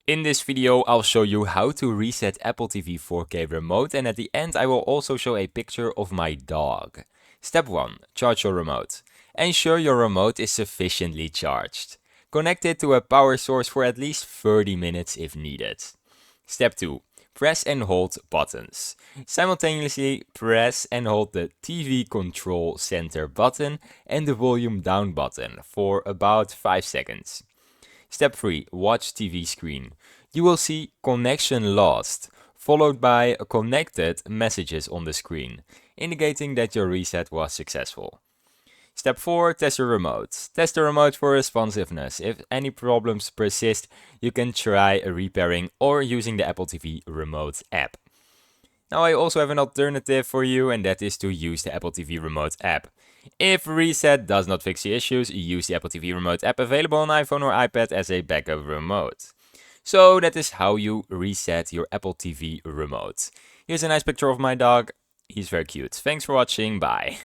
In this video, I'll show you how to reset Apple TV 4K remote, and at the end I will also show a picture of my dog. Step 1. Charge your remote. Ensure your remote is sufficiently charged. Connect it to a power source for at least 30 minutes if needed. Step 2. Press and hold buttons. Simultaneously press and hold the TV control center button and the volume down button for about 5 seconds. Step 3. Watch TV screen. You will see connection lost, followed by connected messages on the screen, indicating that your reset was successful. Step 4. Test your remote. Test the remote for responsiveness. If any problems persist, you can try repairing or using the Apple TV Remote app. Now I also have an alternative for you, and that is to use the Apple TV Remote app. If reset does not fix the issues, use the Apple TV Remote app available on iPhone or iPad as a backup remote. So that is how you reset your Apple TV Remote. Here's a nice picture of my dog. He's very cute. Thanks for watching. Bye.